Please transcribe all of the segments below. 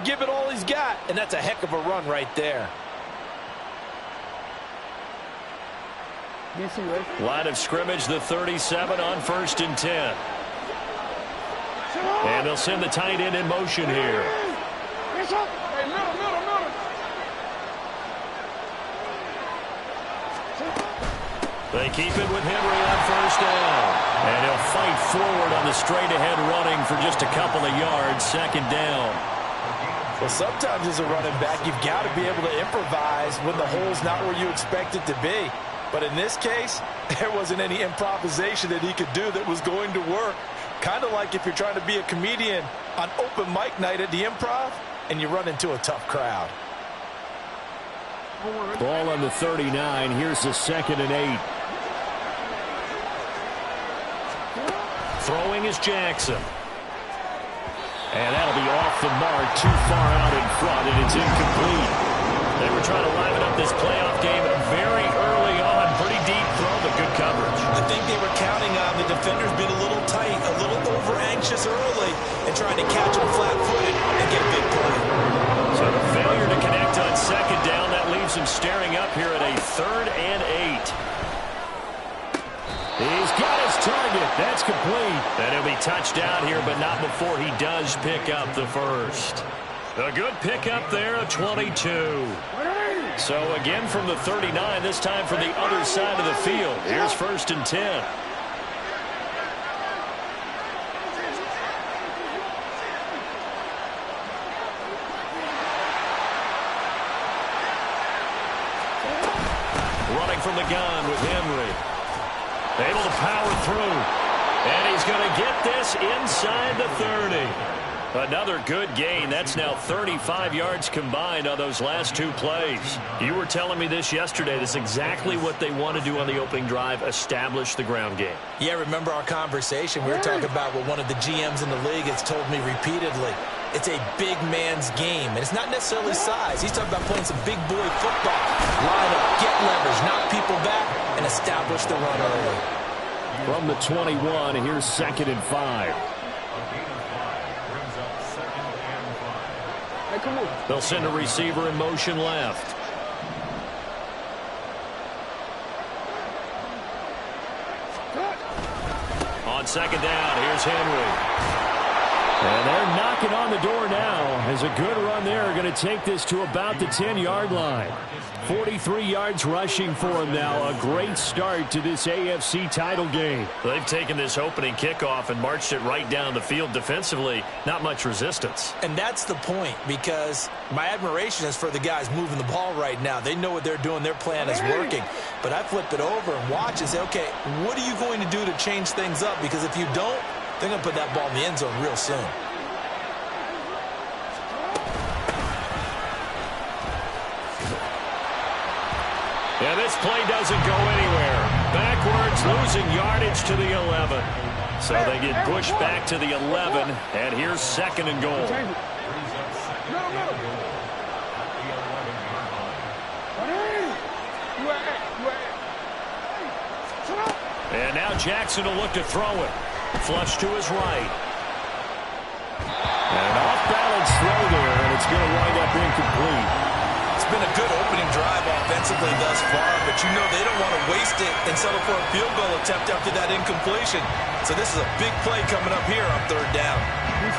give it all he's got, and that's a heck of a run right there. Line of scrimmage, the 37 on 1st and 10. And they'll send the tight end in motion here. They keep it with Henry on 1st down. And he'll fight forward on the straight-ahead running for just a couple of yards, 2nd down. Well, sometimes as a running back, you've got to be able to improvise when the hole's not where you expect it to be. But in this case, there wasn't any improvisation that he could do that was going to work. Kind of like if you're trying to be a comedian on open mic night at the Improv and you run into a tough crowd. Ball on the 39. Here's the 2nd and 8. Throwing is Jackson. And that'll be off the mark, too far out in front, and it's incomplete. They were trying to liven up this playoff game very early on. Pretty deep throw, but good coverage. I think they were counting on the defenders being a little tight, a little over-anxious early, and trying to catch them flat-footed and get a big play. So the failure to connect on 2nd down, that leaves him staring up here at a 3rd and 8. He's got his target. That's complete. And he'll be touched down here, but not before he does pick up the first. A good pickup there, a 22. So again from the 39, this time from the other side of the field. Here's 1st and 10. Running from the gun with Henry. Able to power through. And he's going to get this inside the 30. Another good gain. That's now 35 yards combined on those last 2 plays. You were telling me this yesterday. This is exactly what they want to do on the opening drive, establish the ground game. Yeah, remember our conversation? We were talking about what one of the GMs in the league has told me repeatedly. It's a big man's game, and it's not necessarily size. He's talking about playing some big boy football. Line up, get leverage, knock people back, and establish the run early. From the 21, here's 2nd and 5. They'll send a receiver in motion left. On 2nd down, here's Henry. And they're knocking on the door now. As a good run there, going to take this to about the 10-yard line. 43 yards rushing for him now. A great start to this AFC title game. They've taken this opening kickoff and marched it right down the field defensively. Not much resistance. And that's the point, because my admiration is for the guys moving the ball right now. They know what they're doing. Their plan is working. But I flip it over and watch and say, okay, what are you going to do to change things up? Because if you don't, they're going to put that ball in the end zone real soon. Yeah, this play doesn't go anywhere. Backwards, losing yardage to the 11. So they get pushed back to the 11, and here's 2nd and goal. And now Jackson will look to throw it. Flush to his right. And an off-balance throw there, and it's going to wind up incomplete. It's been a good opening drive offensively thus far, but you know they don't want to waste it and settle for a field goal attempt after that incompletion. So this is a big play coming up here on 3rd down.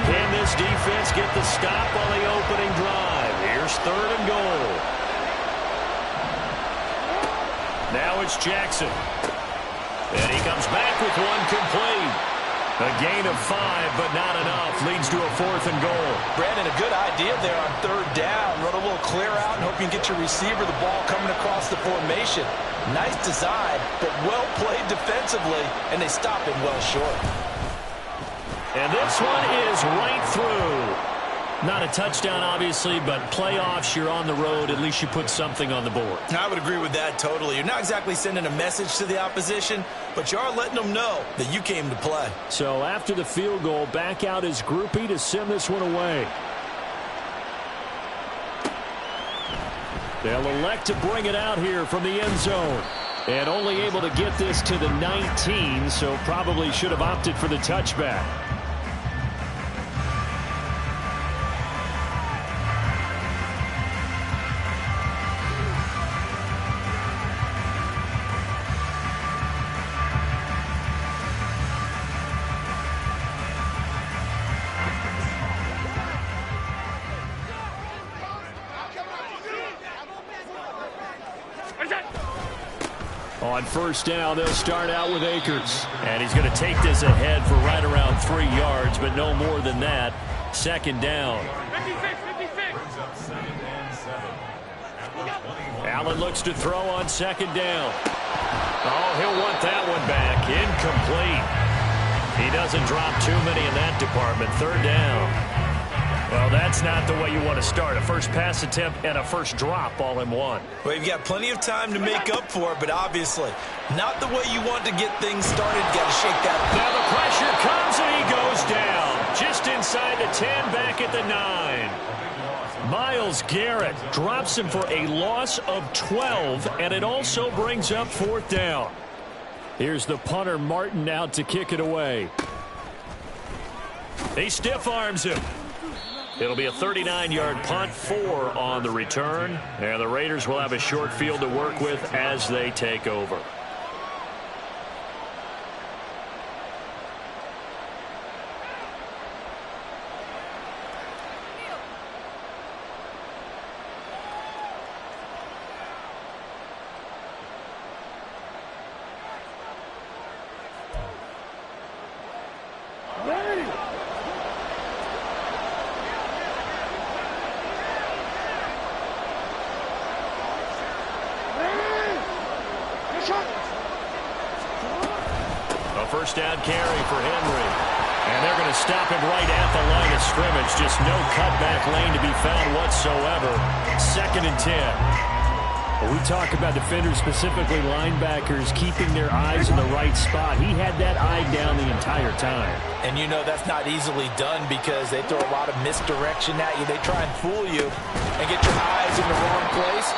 Can this defense get the stop on the opening drive? Here's 3rd and goal. Now it's Jackson. And he comes back with one complete. A gain of 5, but not enough. Leads to a 4th and goal. Brandon, a good idea there on 3rd down. Run a little clear out and hope you can get your receiver the ball coming across the formation. Nice design, but well played defensively, and they stop him well short. And this one is right through. Not a touchdown, obviously, but playoffs, you're on the road. At least you put something on the board. I would agree with that totally. You're not exactly sending a message to the opposition, but you are letting them know that you came to play. So after the field goal, back out is Groupie to send this one away. They'll elect to bring it out here from the end zone. And only able to get this to the 19, so probably should have opted for the touchback. On first down, they'll start out with Akers. And he's going to take this ahead for right around 3 yards, but no more than that. Second down. 56. Allen looks to throw on second down. Oh, he'll want that one back. Incomplete. He doesn't drop too many in that department. Third down. Well, that's not the way you want to start. A first pass attempt and a first drop all in one. Well, you've got plenty of time to make up for it, but obviously not the way you want to get things started. Got to shake that. Now the pressure comes and he goes down. Just inside the 10, back at the 9. Myles Garrett drops him for a loss of 12, and it also brings up fourth down. Here's the punter, Martin, out to kick it away. He stiff arms him. It'll be a 39-yard punt, 4 on the return, and the Raiders will have a short field to work with as they take over. First down carry for Henry. And they're going to stop him right at the line of scrimmage. Just no cutback lane to be found whatsoever. Second and 10. Well, we talk about defenders, specifically linebackers, keeping their eyes in the right spot. He had that eye down the entire time. And you know that's not easily done because they throw a lot of misdirection at you. They try and fool you and get your eyes in the wrong place.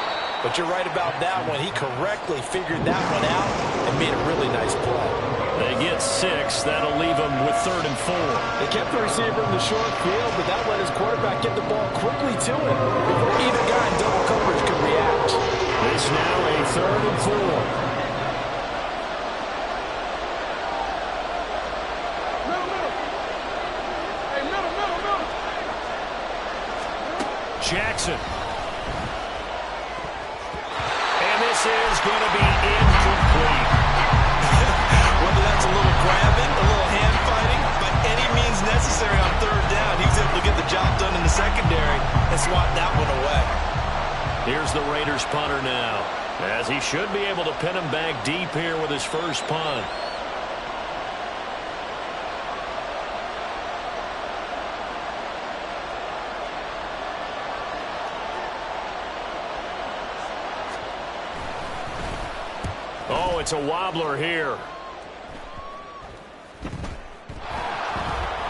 But you're right about that one. He correctly figured that one out and made a really nice play. They get 6. That'll leave them with 3rd and 4. They kept the receiver in the short field, but that let his quarterback get the ball quickly to him before either guy in double coverage could react. This now a 3rd and 4. Jackson. And this is going to be incomplete. Whether that's a little grabbing, a little hand fighting, by any means necessary on third down, he was able to get the job done in the secondary and swat that one away. Here's the Raiders punter now, as he should be able to pin him back deep here with his first punt. Oh, it's a wobbler here.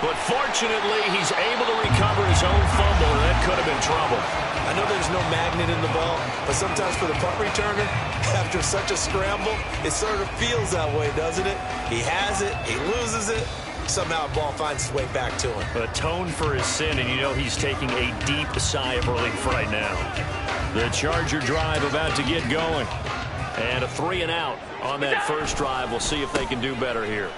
But fortunately, he's able to recover his own fumble, and that could have been trouble. I know there's no magnet in the ball, but sometimes for the punt returner, after such a scramble, it sort of feels that way, doesn't it? He has it, he loses it, somehow the ball finds its way back to him. Atone for his sin, and you know he's taking a deep sigh of relief right now. The Charger drive about to get going. And a 3 and out on that first drive. We'll see if they can do better here.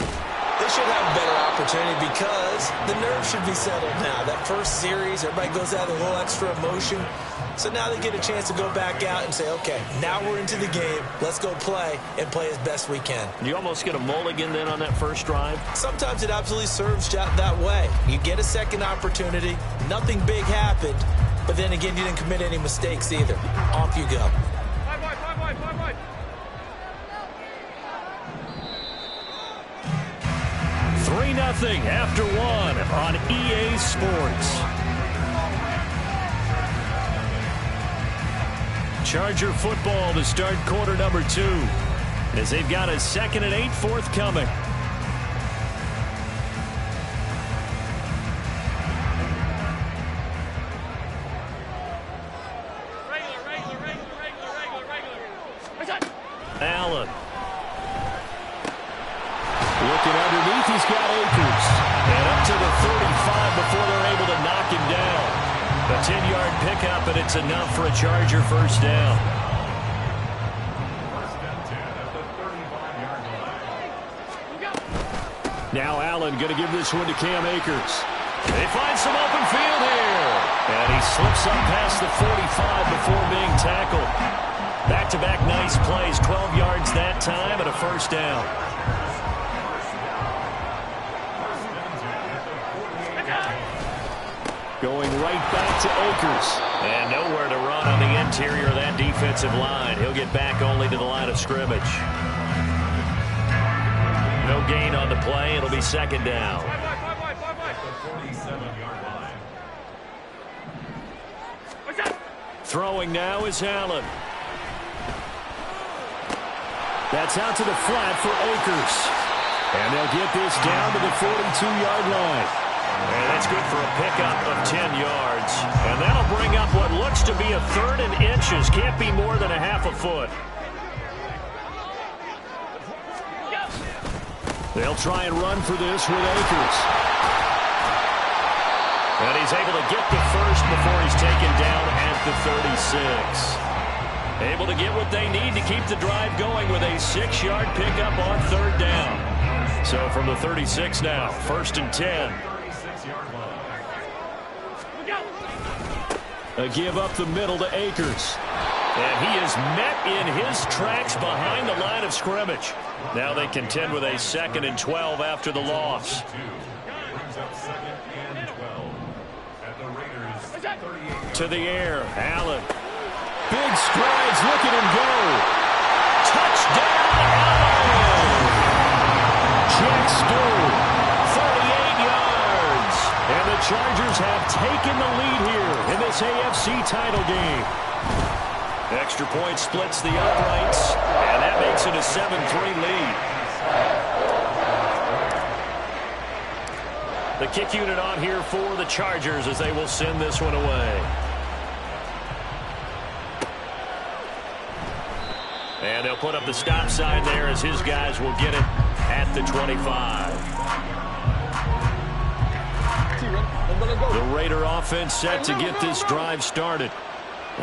They should have a better opportunity because the nerves should be settled now. That first series, everybody goes out with a little extra emotion. So now they get a chance to go back out and say, okay, now we're into the game. Let's go play and play as best we can. You almost get a mulligan then on that first drive? Sometimes it absolutely serves that way. You get a second opportunity. Nothing big happened. But then again, you didn't commit any mistakes either. Off you go. 3-0 after 1 on EA Sports. Charger football to start quarter number 2 as they've got a 2nd and 8 forthcoming. Allen. Looking underneath, he's got Akers. And up to the 35 before they're able to knock him down. A 10-yard pickup, and it's enough for a Charger first down. Now Allen going to give this one to Cam Akers. They find some open field here. And he slips up past the 45 before being tackled. Back-to-back nice plays, 12 yards that time and a first down. Going right back to Akers. And nowhere to run on the interior of that defensive line. He'll get back only to the line of scrimmage. No gain on the play. It'll be second down. Throwing now is Allen. That's out to the flat for Akers. And they'll get this down to the 42-yard line. And that's good for a pickup of 10 yards. And that'll bring up what looks to be a third and inches. Can't be more than a half a foot. They'll try and run for this with Akers. And he's able to get the first before he's taken down at the 36. Able to get what they need to keep the drive going with a 6-yard pickup on third down. So from the 36 now, first and 10. A give up the middle to Akers. And he is met in his tracks behind the line of scrimmage. Now they contend with a 2nd and 12 after the loss. To the air, Allen. Big strides, look at him go. Touchdown, Allen! Jack Stewart, 38 yards. And the Chargers have taken the lead here in this AFC title game. Extra point splits the uprights, and that makes it a 7-3 lead. The kick unit on here for the Chargers as they will send this one away. And they'll put up the stop sign there as his guys will get it at the 25. The Raider offense set to get this drive started.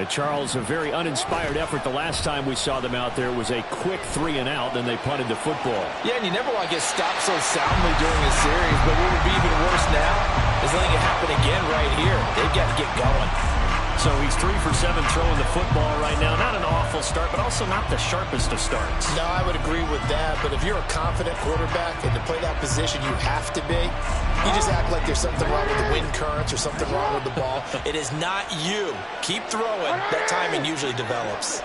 Charles, a very uninspired effort the last time we saw them out there was a quick 3-and-out, then they punted the football. Yeah, and you never want to get stopped so soundly during a series, but what would be even worse now is letting it happen again right here. They've got to get going. So he's 3 for 7 throwing the football right now. Not an awful start, but also not the sharpest of starts. No, I would agree with that. But if you're a confident quarterback and to play that position you have to be, you just act like there's something wrong with the wind currents or something wrong with the ball. It is not you. Keep throwing. That timing usually develops.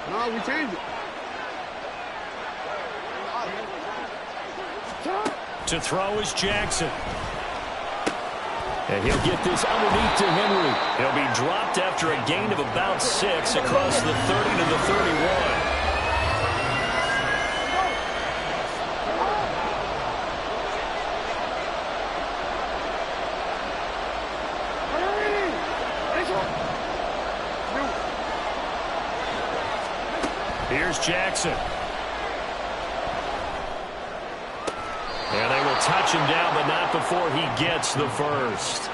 No, we changed it. To throw is Jackson. And he'll get this underneath to Henry. He'll be dropped after a gain of about 6 across the 30 to the 31. Here's Jackson. And they will touch him down, but not before he gets the first.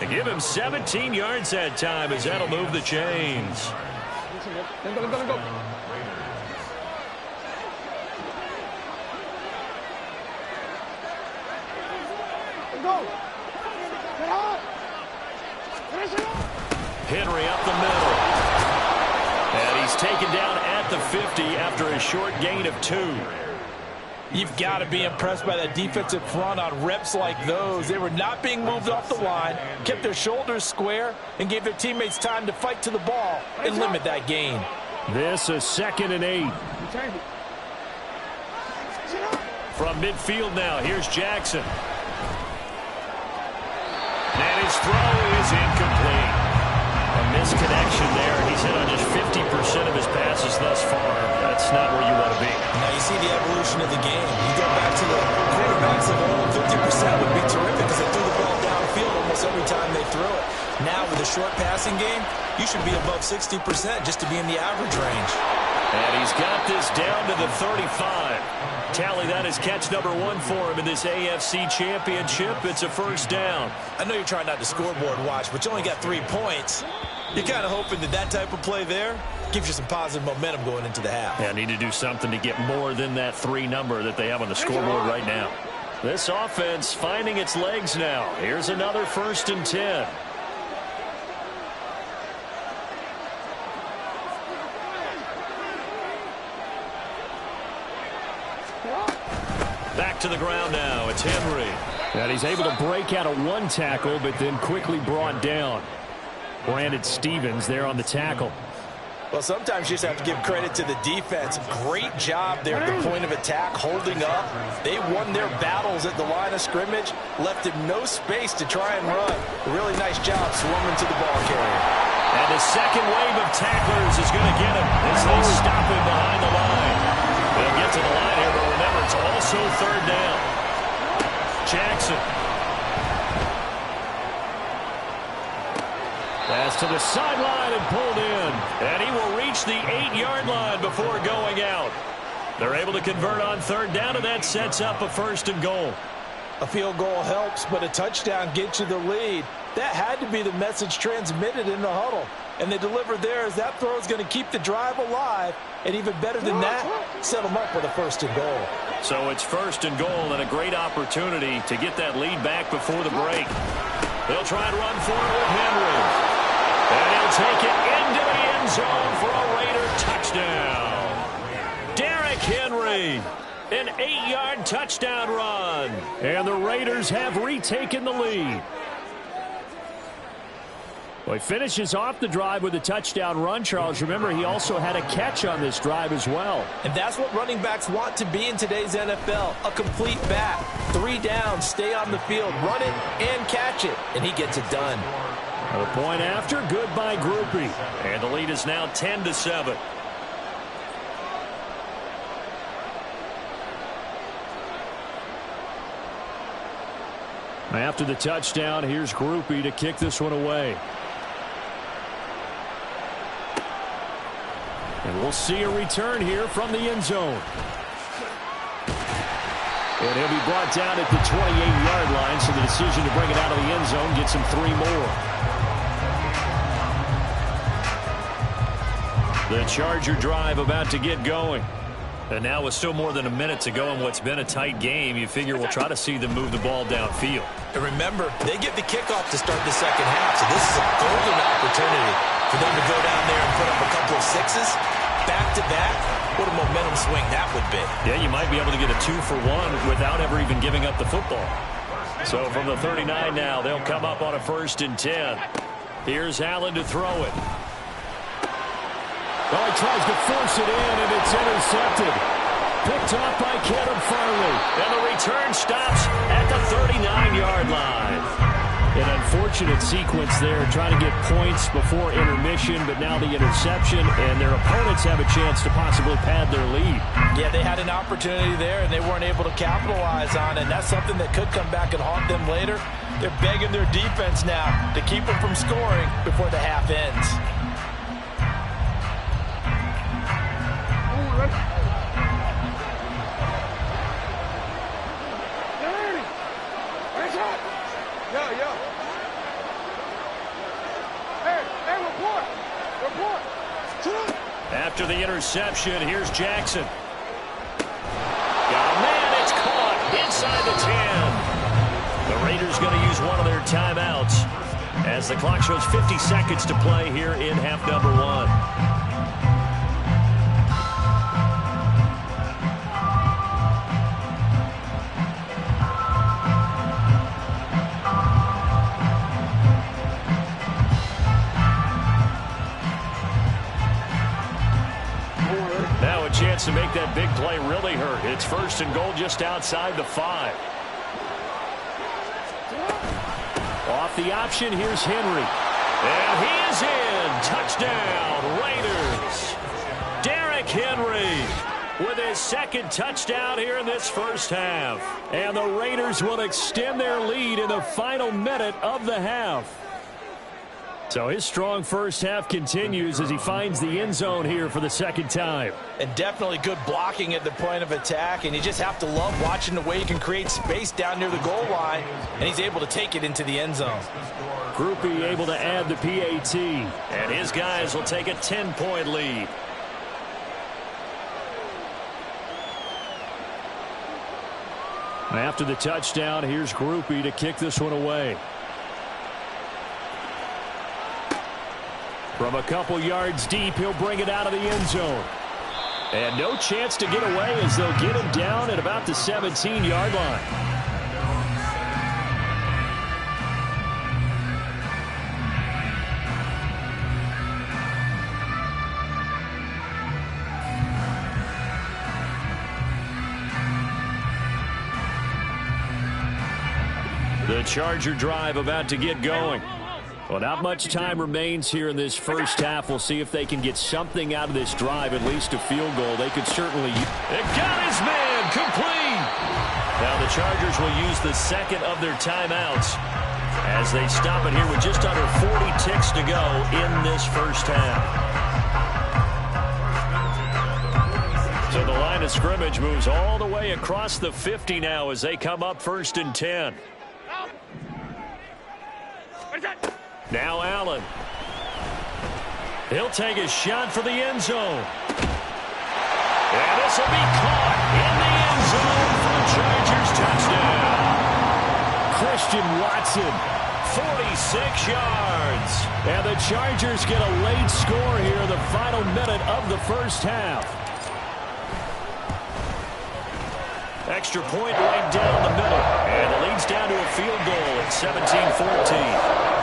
They give him 17 yards that time as that'll move the chains. Henry up the middle. And he's taken down at the 50 after a short gain of 2. You've got to be impressed by that defensive front on reps like those. They were not being moved off the line, kept their shoulders square, and gave their teammates time to fight to the ball and limit that gain. This is 2nd and 8. From midfield now, here's Jackson. And his throw is incomplete. A misconnection there. He's hit on just 50% of his passes thus far. That's not where you want to be. Now you see the evolution of the game. You go back to the quarterbacks of old, 50% would be terrific because they threw the ball downfield almost every time they threw it. Now with a short passing game, you should be above 60% just to be in the average range. And he's got this down to the 35. Tally, that is catch number 1 for him in this AFC Championship. It's a first down. I know you're trying not to scoreboard watch, but you only got 3 points. You're kind of hoping that that type of play there gives you some positive momentum going into the half. Yeah, need to do something to get more than that 3 number that they have on the scoreboard right now. This offense finding its legs now. Here's another 1st and 10. back to the ground now. It's Henry. And he's able to break out of one tackle, but then quickly brought down. Brandon Stevens there on the tackle. Well, sometimes you just have to give credit to the defense. Great job there at the point of attack, holding up. They won their battles at the line of scrimmage, left him no space to try and run. A really nice job swarming to the ball carrier. And the second wave of tacklers is going to get him as they stop him behind the line. They'll get to the line here, but remember, it's also third down. Jackson. Pass to the sideline and pulled in. And he will reach the 8-yard line before going out. They're able to convert on third down, and that sets up a 1st and goal. A field goal helps, but a touchdown gets you the lead. That had to be the message transmitted in the huddle. And they delivered there as that throw is going to keep the drive alive. And even better than that, set them up with a 1st and goal. So it's 1st and goal and a great opportunity to get that lead back before the break. They'll try and run forward with Henry. And he'll take it into the end zone for a Raider touchdown. Derrick Henry, an 8-yard touchdown run. And the Raiders have retaken the lead. Well, he finishes off the drive with a touchdown run, Charles. Remember, he also had a catch on this drive as well. And that's what running backs want to be in today's NFL, a complete back. 3 downs, stay on the field, run it, and catch it. And he gets it done. A point after, good by Groupie. And the lead is now 10-7. After the touchdown, here's Groupie to kick this one away. And we'll see a return here from the end zone. And he'll be brought down at the 28-yard line, so the decision to bring it out of the end zone gets him 3 more. The Charger drive about to get going. And now with still more than a minute to go in what's been a tight game, you figure we'll try to see them move the ball downfield. And remember, they get the kickoff to start the second half, so this is a golden opportunity for them to go down there and put up a couple of 6s back-to-back. What a momentum swing that would be. Yeah, you might be able to get a 2-for-1 without ever even giving up the football. So from the 39 now, they'll come up on a 1st and 10. Here's Allen to throw it. Oh, he tries to force it in, and it's intercepted. Picked off by Caleb Farley. And the return stops at the 39-yard line. An unfortunate sequence there, trying to get points before intermission, but now the interception, and their opponents have a chance to possibly pad their lead. Yeah, they had an opportunity there, and they weren't able to capitalize on it. And that's something that could come back and haunt them later. They're begging their defense now to keep them from scoring before the half ends. After the interception, here's Jackson. Oh, man, it's caught inside the 10. The Raiders going to use one of their timeouts as the clock shows 50 seconds to play here in half number 1. To make that big play really hurt. It's 1st and goal just outside the 5. Off the option, here's Henry. And he is in. Touchdown, Raiders. Derrick Henry with his 2nd touchdown here in this first half. And the Raiders will extend their lead in the final minute of the half. So his strong first half continues as he finds the end zone here for the 2nd time. And definitely good blocking at the point of attack, and you just have to love watching the way he can create space down near the goal line, and he's able to take it into the end zone. Groupie able to add the PAT, and his guys will take a 10-point lead. After the touchdown, here's Groupie to kick this one away. From a couple yards deep, he'll bring it out of the end zone. And no chance to get away as they'll get him down at about the 17-yard line. The Charger drive about to get going. Well, not much time remains here in this first half. We'll see if they can get something out of this drive, at least a field goal. They could certainly... It got his man complete! Now the Chargers will use the second of their timeouts as they stop it here with just under 40 ticks to go in this first half. So the line of scrimmage moves all the way across the 50 now as they come up 1st and 10. Now Allen. He'll take a shot for the end zone. And this will be caught in the end zone for the Chargers touchdown. Christian Watson, 46 yards. And the Chargers get a late score here in the final minute of the first half. Extra point right down the middle. And it leads down to a field goal at 17-14.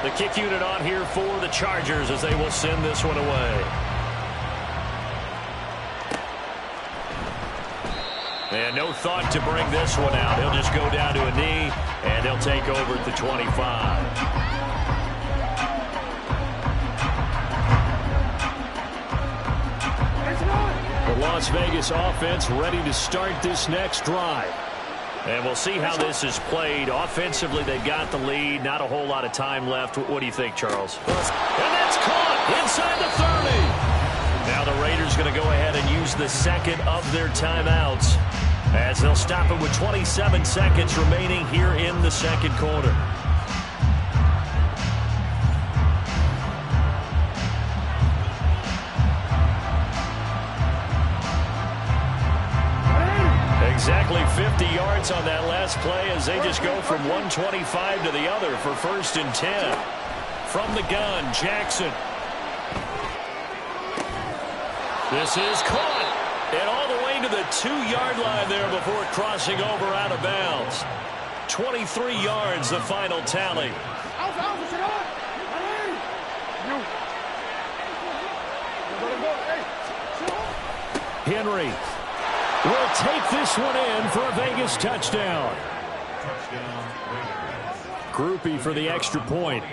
The kick unit on here for the Chargers as they will send this one away. And no thought to bring this one out. He'll just go down to a knee, and they'll take over at the 25. The Las Vegas offense ready to start this next drive. And we'll see how this is played. Offensively, they've got the lead. Not a whole lot of time left. What do you think, Charles? And that's caught inside the 30. Now the Raiders going to go ahead and use the second of their timeouts as they'll stop it with 27 seconds remaining here in the second quarter. Exactly 50 yards on that last play as they just go from 125 to the other for 1st and 10. From the gun, Jackson. This is caught. And all the way to the 2-yard line there before crossing over out of bounds. 23 yards, the final tally. Henry will take this one in for a Vegas touchdown. Groupie for the extra point.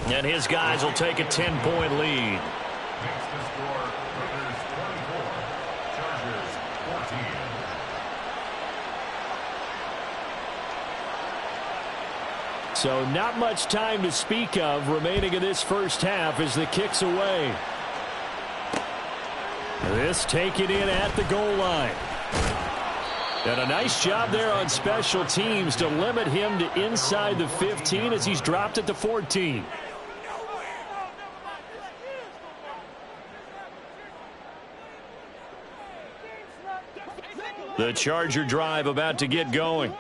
And his guys will take a 10-point lead. So not much time to speak of remaining in this first half as the kick's away. This taken in at the goal line. And a nice job there on special teams to limit him to inside the 15 as he's dropped at the 14. The Charger drive about to get going.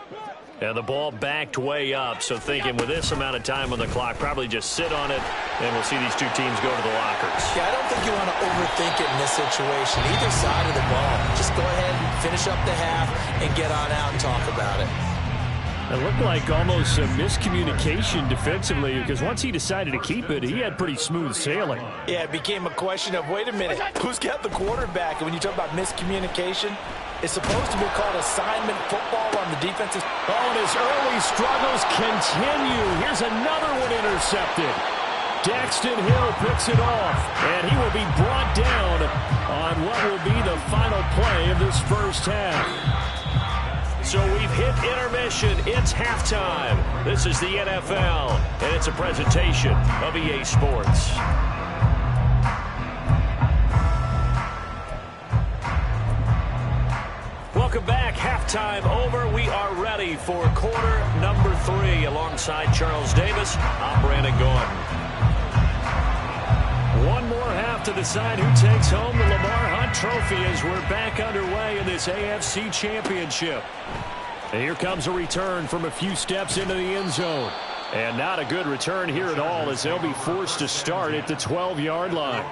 And the ball backed way up, so thinking with this amount of time on the clock, probably just sit on it, and we'll see these two teams go to the lockers. Yeah, I don't think you want to overthink it in this situation. Either side of the ball. Just go ahead and finish up the half and get on out and talk about it. It looked like almost a miscommunication defensively because once he decided to keep it, he had pretty smooth sailing. Yeah, it became a question of, wait a minute, who's got the quarterback? And when you talk about miscommunication, it's supposed to be called assignment football on the defensive. Oh, and his early struggles continue. Here's another one intercepted. Daxton Hill picks it off, and he will be brought down on what will be the final play of this first half. So we've hit intermission. It's halftime. This is the NFL, and it's a presentation of EA Sports. Welcome back. Halftime over. We are ready for quarter number 3 alongside Charles Davis. I'm Brandon Gordon. One more half to decide who takes home the Lamar Hunt Trophy as we're back underway in this AFC Championship. And here comes a return from a few steps into the end zone. And not a good return here at all, as they'll be forced to start at the 12-yard line.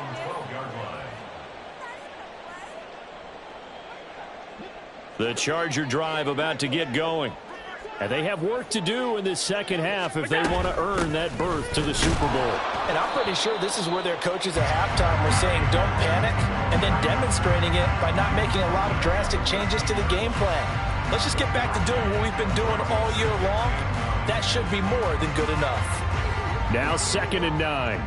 The Charger drive about to get going. And they have work to do in this second half if they want to earn that berth to the Super Bowl. And I'm pretty sure this is where their coaches at halftime were saying don't panic, and then demonstrating it by not making a lot of drastic changes to the game plan. Let's just get back to doing what we've been doing all year long. That should be more than good enough. Now 2nd and 9.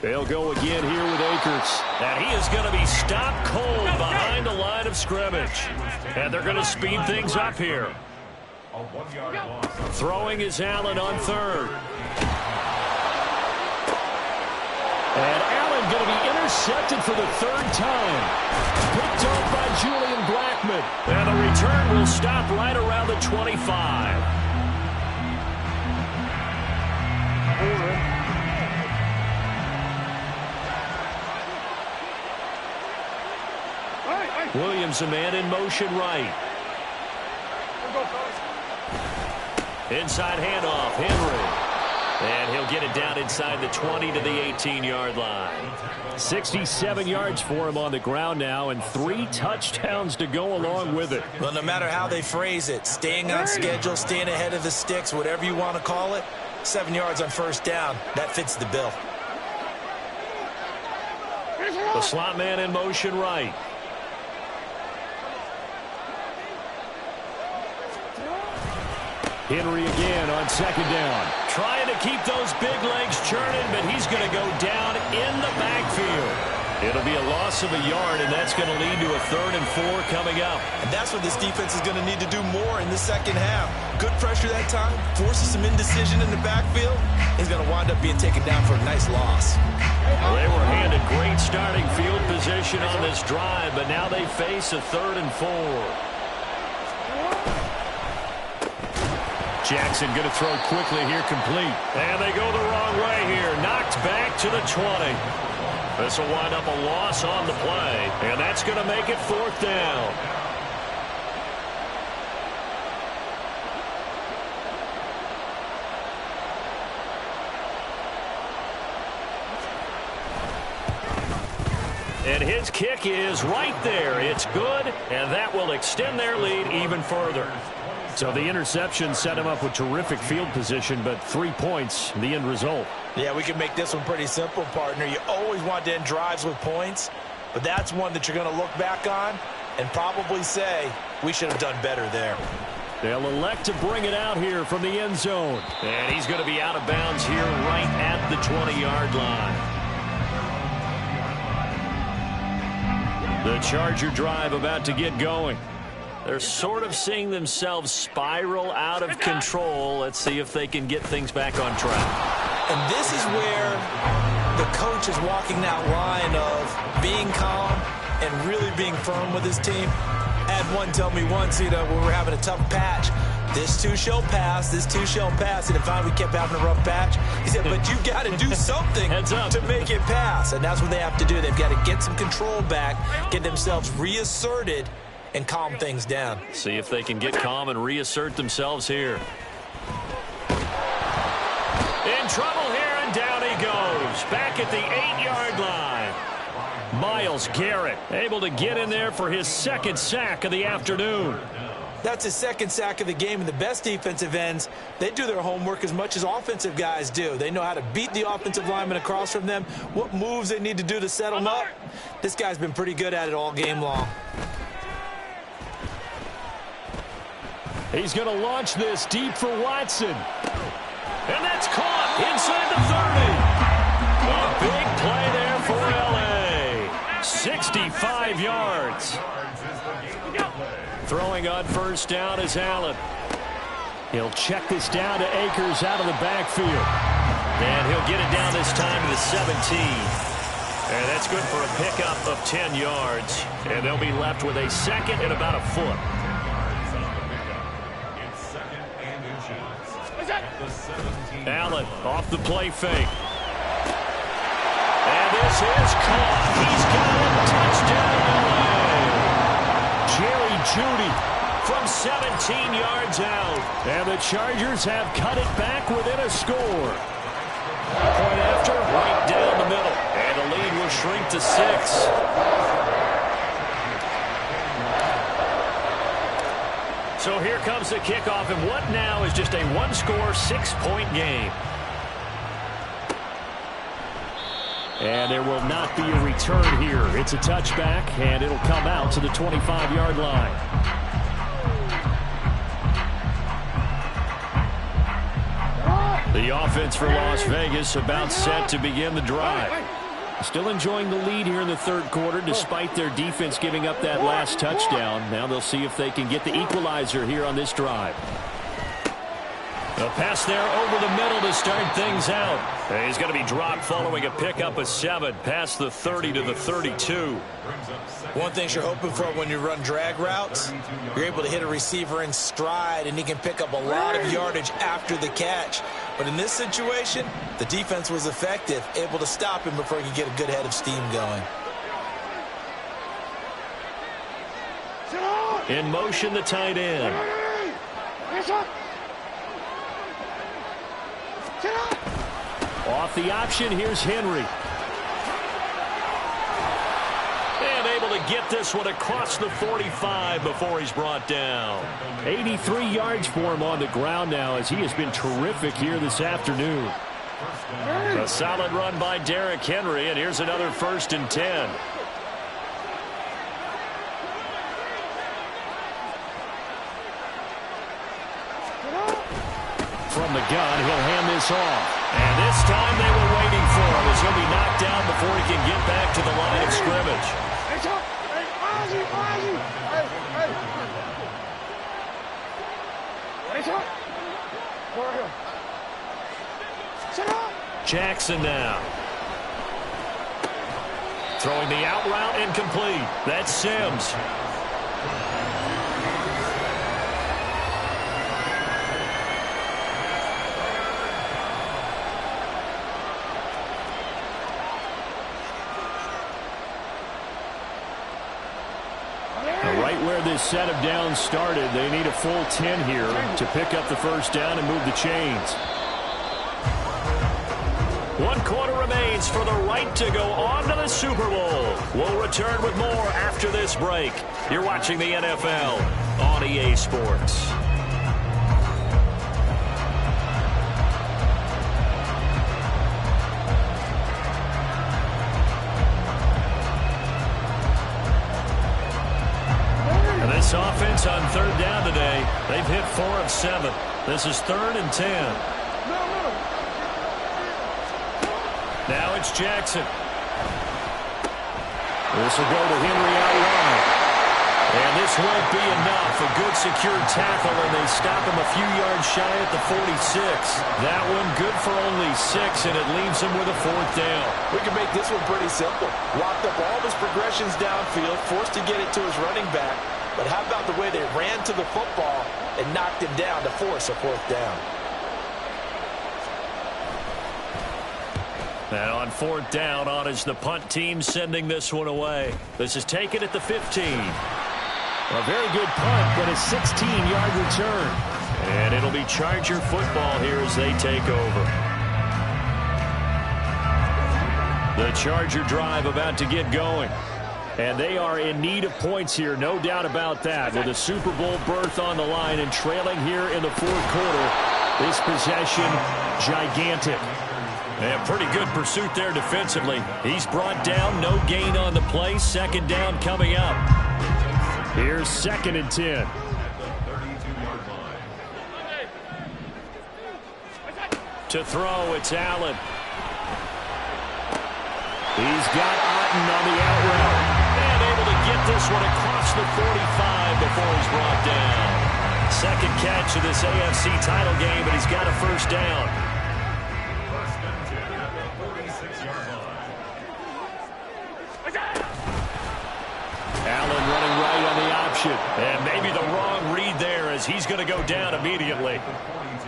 They'll go again here with Akers. And he is going to be stopped cold behind the line of scrimmage. And they're going to speed things up here. Throwing is Allen on 3rd. And Allen going to be intercepted for the 3rd time. Picked off by Julian Blackmon. And the return will stop right around the 25. Williams, a man in motion right. Inside handoff, Henry. And he'll get it down inside the 20 to the 18-yard line. 67 yards for him on the ground now, and 3 touchdowns to go along with it. Well, no matter how they phrase it, staying on schedule, staying ahead of the sticks, whatever you want to call it, 7 yards on 1st down, that fits the bill. The slot man in motion right. Henry again on 2nd down. Trying to keep those big legs churning, but he's going to go down in the backfield. It'll be a loss of a yard, and that's going to lead to a 3rd and 4 coming up. And that's what this defense is going to need to do more in the second half. Good pressure that time, forces some indecision in the backfield. He's going to wind up being taken down for a nice loss. Well, they were handed great starting field position on this drive, but now they face a 3rd and 4. Jackson going to throw quickly here, complete. And they go the wrong way here. Knocked back to the 20. This will wind up a loss on the play. And that's going to make it 4th down. And his kick is right there. It's good, and that will extend their lead even further. So the interception set him up with terrific field position, but 3 points, the end result. Yeah, we can make this one pretty simple, partner. You always want to end drives with points, but that's one that you're going to look back on and probably say, we should have done better there. They'll elect to bring it out here from the end zone. And he's going to be out of bounds here right at the 20-yard line. The Charger drive about to get going. They're sort of seeing themselves spiral out of control. Let's see if they can get things back on track. And this is where the coach is walking that line of being calm and really being firm with his team. I had one tell me once, when we're having a tough patch, this too shall pass, this too shall pass. And if we kept having a rough patch, he said, but you got to do something to make it pass. And that's what they have to do. They've got to get some control back, get themselves reasserted, and calm things down. See if they can get calm and reassert themselves here. In trouble here, and down he goes. Back at the 8-yard line. Myles Garrett able to get in there for his 2nd sack of the afternoon. That's his 2nd sack of the game, and the best defensive ends, they do their homework as much as offensive guys do. They know how to beat the offensive lineman across from them, what moves they need to do to set them up. This guy's been pretty good at it all game long. He's going to launch this deep for Watson. And that's caught inside the 30. A big play there for L.A. 65 yards. Throwing on 1st down is Allen. He'll check this down to Akers out of the backfield. And he'll get it down this time to the 17. And that's good for a pickup of 10 yards. And they'll be left with a 2nd and about a foot. Allen off the play fake. And this is caught. He's got it. Touchdown, LA. Judy from 17 yards out. And the Chargers have cut it back within a score. Point after, right down the middle. And the lead will shrink to 6. So here comes the kickoff, and what now is just a one-score, 6-point game. And there will not be a return here. It's a touchback, and it'll come out to the 25-yard line. The offense for Las Vegas about set to begin the drive. Still enjoying the lead here in the third quarter despite their defense giving up that last touchdown. Now they'll see if they can get the equalizer here on this drive. A pass there over the middle to start things out. And he's going to be dropped following a pickup of 7 past the 30 to the 32. One thing you're hoping for when you run drag routes, you're able to hit a receiver in stride and he can pick up a lot of yardage after the catch. But in this situation, the defense was effective, able to stop him before he could get a good head of steam going. In motion, the tight end. Off the option, here's Henry. And able to get this one across the 45 before he's brought down. 83 yards for him on the ground now as he has been terrific here this afternoon. A solid run by Derrick Henry, and here's another 1st and 10. From the gun, he'll hand this off. And this time they were waiting for him as he'll be knocked down before he can get back to the line of scrimmage. Jackson now. Throwing the out route incomplete. That's Sims. Right where this set of downs started, they need a full 10 here to pick up the first down and move the chains. 1 quarter remains for the right to go on to the Super Bowl. We'll return with more after this break. You're watching the NFL on EA Sports. This offense on 3rd down today, they've hit 4 of 7. This is 3rd and 10. Now it's Jackson. This will go to Henry out wide. And this won't be enough. A good secured tackle, and they stop him a few yards shy at the 46. That one good for only 6, and it leaves him with a 4th down. We can make this one pretty simple. Locked up all of his progressions downfield, forced to get it to his running back. But how about the way they ran to the football and knocked him down to force a 4th down? And on 4th down, on is the punt team sending this one away. This is taken at the 15. A very good punt, but a 16-yard return. And it'll be Charger football here as they take over. The Charger drive about to get going. And they are in need of points here, no doubt about that. With a Super Bowl berth on the line and trailing here in the 4th quarter, this possession gigantic. And pretty good pursuit there defensively. He's brought down, no gain on the play. 2nd down coming up. Here's 2nd and 10. To throw, it's Allen. He's got Otten on the out route. And able to get this one across the 45 before he's brought down. 2nd catch of this AFC title game, and he's got a 1st down. Allen running right on the option. And maybe the wrong read there as he's going to go down immediately.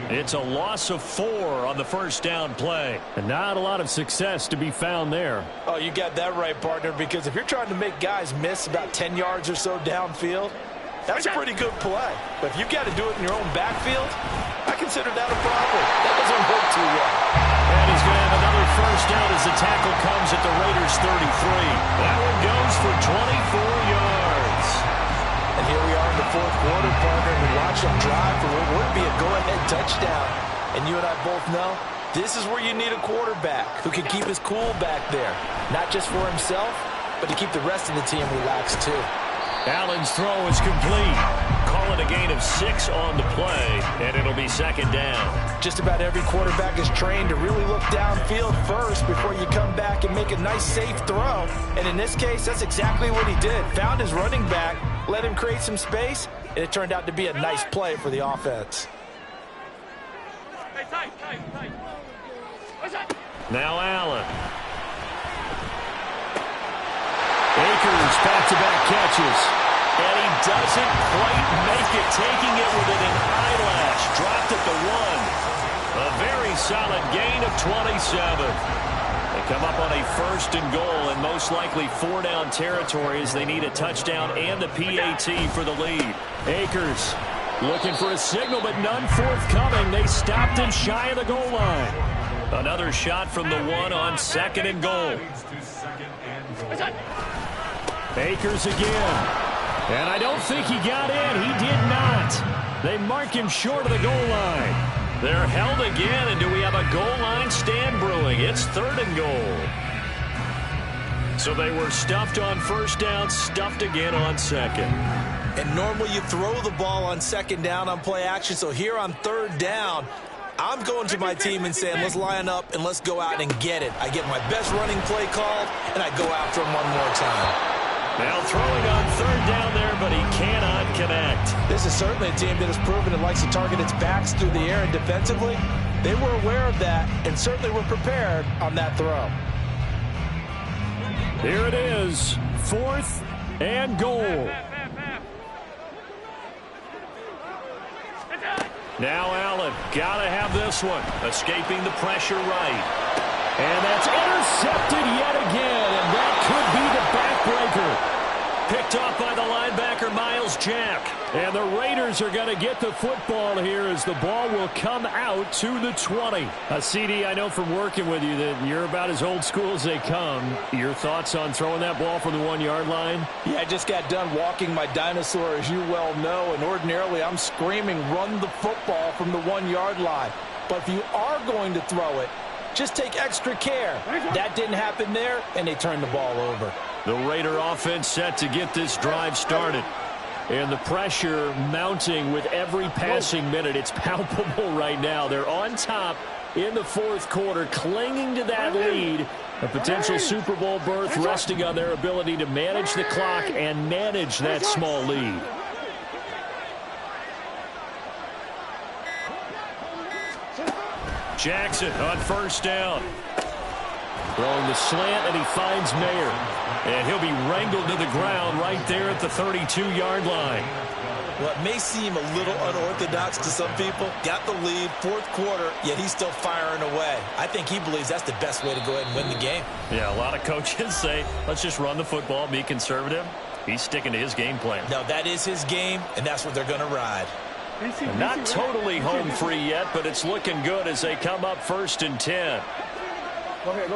It's a loss of 4 on the 1st down play. And not a lot of success to be found there. Oh, you got that right, partner, because if you're trying to make guys miss about 10 yards or so downfield, That's a pretty good play. But if you've got to do it in your own backfield, I consider that a problem. That doesn't work too well. And he's going to have another first down as the tackle comes at the Raiders' 33. That one goes for 24 yards. And here we are in the fourth quarter, partner, and we watch them drive for what would be a go-ahead touchdown. And you and I both know this is where you need a quarterback who can keep his cool back there, not just for himself, but to keep the rest of the team relaxed too. Allen's throw is complete. Call it a gain of 6 on the play, and it'll be second down. Just about every quarterback is trained to really look downfield first before you come back and make a nice, safe throw. And in this case, that's exactly what he did. Found his running back, let him create some space, and it turned out to be a nice play for the offense. Now Allen. Akers back-to-back catches. And he doesn't quite make it, taking it with an eyelash. Dropped at the 1. A very solid gain of 27. They come up on a first and goal, and most likely 4-down territory as they need a touchdown and the PAT for the lead. Akers looking for a signal, but none forthcoming. They stopped him shy of the goal line. Another shot from the 1 on second and goal. Akers again. And I don't think he got in. He did not. They mark him short of the goal line. They're held again, and do we have a goal line stand brewing? It's third and goal. So they were stuffed on first down, stuffed again on second. And normally you throw the ball on second down on play action, so here on third down, I'm going to my team and saying, let's line up and let's go out and get it. I get my best running play called, and I go after him one more time. Now throwing on third down there, but he cannot connect. This is certainly a team that has proven it likes to target its backs through the air, and defensively, they were aware of that and certainly were prepared on that throw. Here it is, 4th and goal. Now Allen, gotta have this one. Escaping the pressure right. And that's intercepted yet again, and that could be the backbreaker. Picked off by the linebacker, Miles Jack. And the Raiders are going to get the football here as the ball will come out to the 20. CD, I know from working with you that you're about as old school as they come. Your thoughts on throwing that ball from the 1-yard line? Yeah, I just got done walking my dinosaur, as you well know, and ordinarily I'm screaming, run the football from the 1-yard line. But if you are going to throw it, just take extra care. That didn't happen there, and they turned the ball over. The Raider offense set to get this drive started. And the pressure mounting with every passing minute. It's palpable right now. They're on top in the fourth quarter, clinging to that lead. A potential Super Bowl berth resting on their ability to manage the clock and manage that small lead. Jackson on first down. Throwing the slant, and he finds Mayer. And he'll be wrangled to the ground right there at the 32-yard line. Well, it may seem a little unorthodox to some people. Got the lead, fourth quarter, yet he's still firing away. I think he believes that's the best way to go ahead and win the game. Yeah, a lot of coaches say, let's just run the football, be conservative. He's sticking to his game plan. No, that is his game, and that's what they're going to ride. Not totally home free yet, but it's looking good as they come up 1st and 10. Go ahead.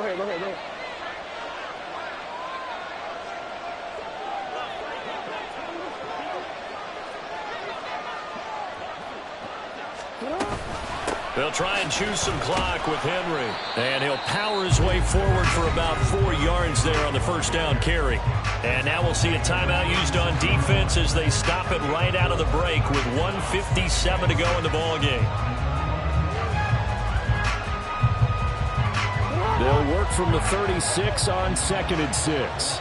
They'll try and choose some clock with Henry. And he'll power his way forward for about 4 yards there on the first down carry. And now we'll see a timeout used on defense as they stop it right out of the break with 1:57 to go in the ballgame. They'll work from the 36 on 2nd and 6.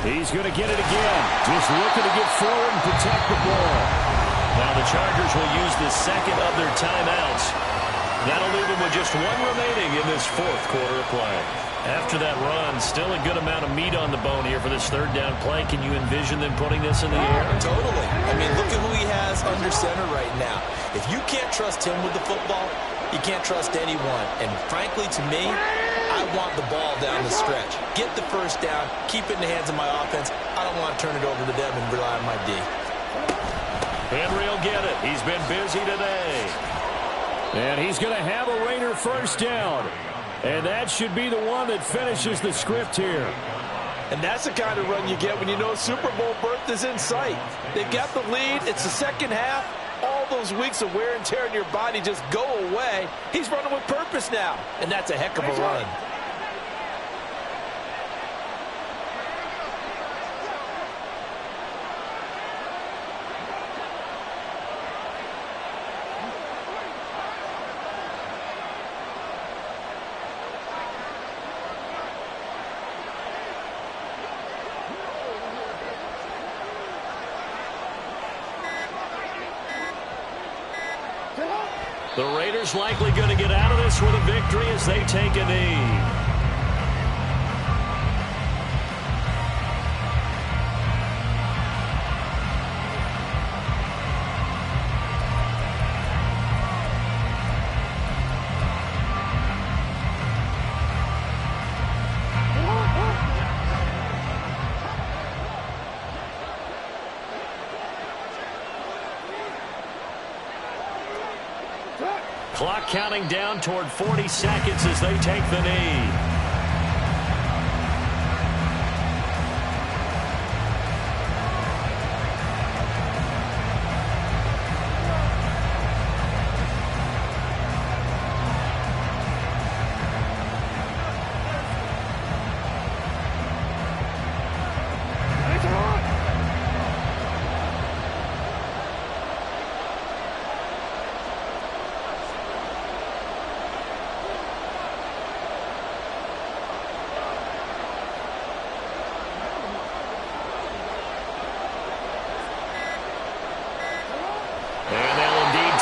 He's going to get it again. Just looking to get forward and protect the ball. Now the Chargers will use the second of their timeouts. That'll leave them with just 1 remaining in this fourth quarter of play. After that run, still a good amount of meat on the bone here for this third down play. Can you envision them putting this in the air? Totally. I mean, look at who he has under center right now. If you can't trust him with the football, You can't trust anyone. And frankly, to me, I want the ball down the stretch. Get the first down, keep it in the hands of my offense. I don't want to turn it over to them and rely on my D. Henry will get it. He's been busy today. And he's going to have a Raider first down. And that should be the one that finishes the script here. And that's the kind of run you get when you know Super Bowl berth is in sight. They've got the lead. It's the second half. All those weeks of wear and tear in your body just go away. He's running with purpose now. And that's a heck of a run. The Raiders likely going to get out of this with a victory as they take a knee. Clock counting down toward 40 seconds as they take the knee.